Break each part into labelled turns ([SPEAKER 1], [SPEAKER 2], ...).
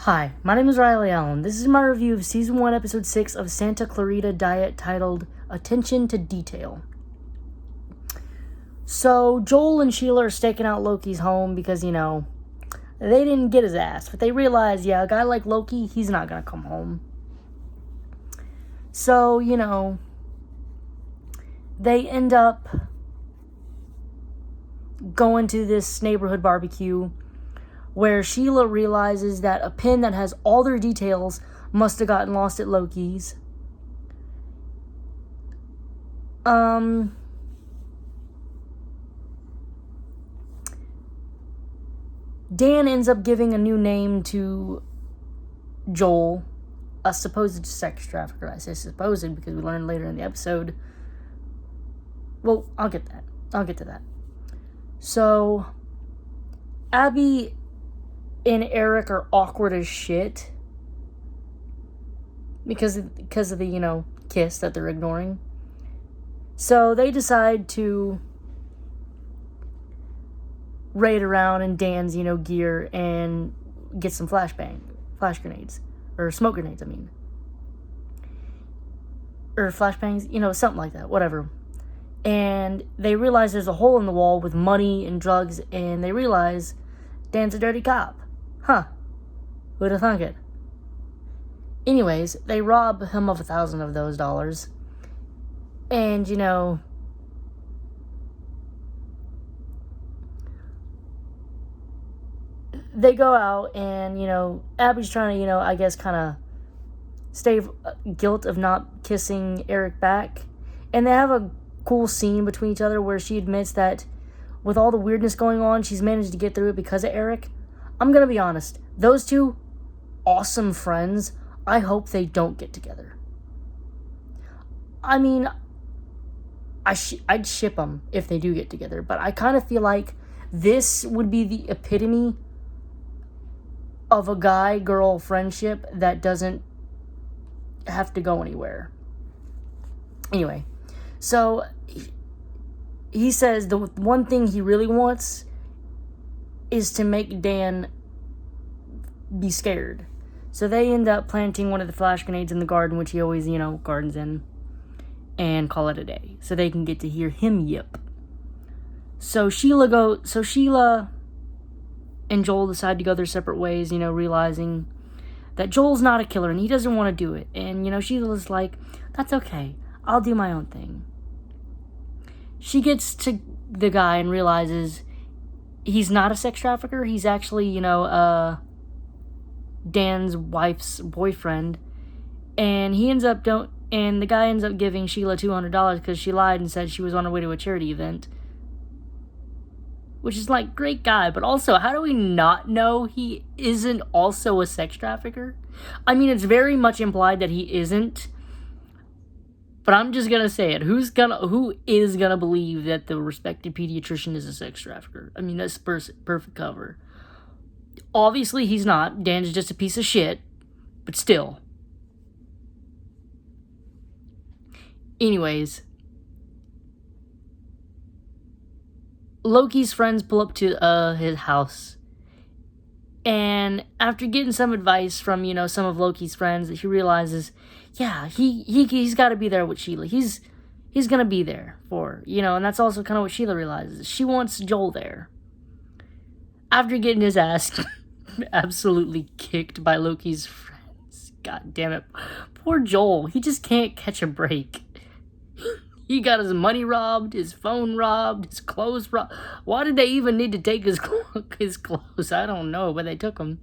[SPEAKER 1] Hi, my name is Riley Allen. This is my review of Season 1, Episode 6 of Santa Clarita Diet, titled Attention to Detail. So, Joel and Sheila are staking out Loki's home because, they didn't get his ass. But they realize, a guy like Loki, he's not going to come home. So, they end up going to this neighborhood barbecue where Sheila realizes that a pin that has all their details must have gotten lost at Loki's. Dan ends up giving a new name to Joel, a supposed sex trafficker. I say supposed because we learn later in the episode. Well, I'll get to that. So, Abby and Eric are awkward as shit because of the, kiss that they're ignoring. So they decide to raid around in Dan's, gear and get some flash grenades. Or smoke grenades, Or flashbangs, something like that, whatever. And they realize there's a hole in the wall with money and drugs, and they realize Dan's a dirty cop. Huh. Who'd have thunk it? Anyways, they rob him of 1,000 of those dollars. And, they go out and, Abby's trying to, I guess, kind of stave guilt of not kissing Eric back. And they have a cool scene between each other where she admits that with all the weirdness going on, she's managed to get through it because of Eric. I'm going to be honest. Those two, awesome friends. I hope they don't get together. I'd ship them if they do get together. But I kind of feel like this would be the epitome of a guy-girl friendship that doesn't have to go anywhere. Anyway, so he says the one thing he really wants is to make Dan be scared. So they end up planting one of the flash grenades in the garden, which he always, gardens in, and call it a day. So they can get to hear him yip. So Sheila and Joel decide to go their separate ways, realizing that Joel's not a killer and he doesn't want to do it. And, Sheila's like, that's okay. I'll do my own thing. She gets to the guy and realizes he's not a sex trafficker. He's actually, Dan's wife's boyfriend. And the guy ends up giving Sheila $200 because she lied and said she was on her way to a charity event. Which is like, great guy, but also, how do we not know he isn't also a sex trafficker? It's very much implied that he isn't. But I'm just gonna say it. Who is gonna believe that the respected pediatrician is a sex trafficker? That's perfect cover. Obviously, he's not. Dan's just a piece of shit. But still. Anyways. Loki's friends pull up to his house. And after getting some advice from, some of Loki's friends, he realizes, he's got to be there with Sheila. He's going to be there for her, and that's also kind of what Sheila realizes. She wants Joel there. After getting his ass absolutely kicked by Loki's friends. God damn it. Poor Joel. He just can't catch a break. He got his money robbed, his phone robbed, his clothes robbed. Why did they even need to take his clothes? I don't know, but they took them.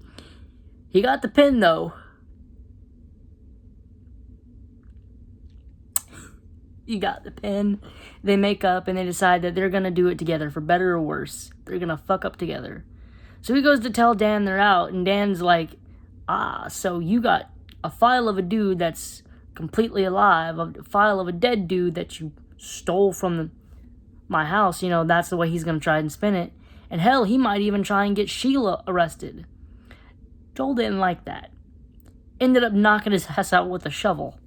[SPEAKER 1] He got the pin, though. He got the pin. They make up, and they decide that they're going to do it together, for better or worse. They're going to fuck up together. So he goes to tell Dan they're out, and Dan's like, so you got a file of a dude that's completely alive, a file of a dead dude that you stole from my house. That's the way he's going to try and spin it. And hell, he might even try and get Sheila arrested. Joel didn't like that. Ended up knocking his ass out with a shovel.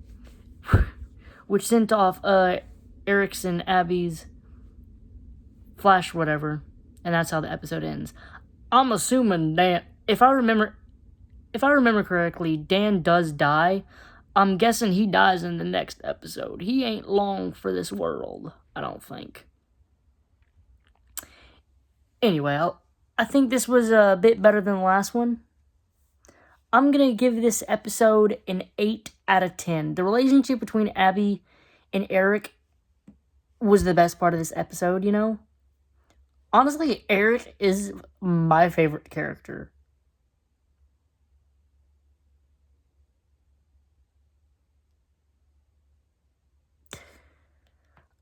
[SPEAKER 1] Which sent off Eric's and Abby's flash whatever. And that's how the episode ends. I'm assuming that, if I remember if I remember correctly, Dan does die. I'm guessing he dies in the next episode. He ain't long for this world, I don't think. Anyway, I think this was a bit better than the last one. I'm going to give this episode an 8 out of 10. The relationship between Abby and Eric was the best part of this episode, you know? Honestly, Eric is my favorite character.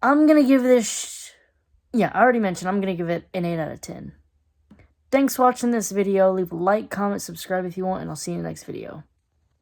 [SPEAKER 1] I'm going to give this... Yeah, I already mentioned I'm going to give it an 8 out of 10. Thanks for watching this video. Leave a like, comment, subscribe if you want, and I'll see you in the next video.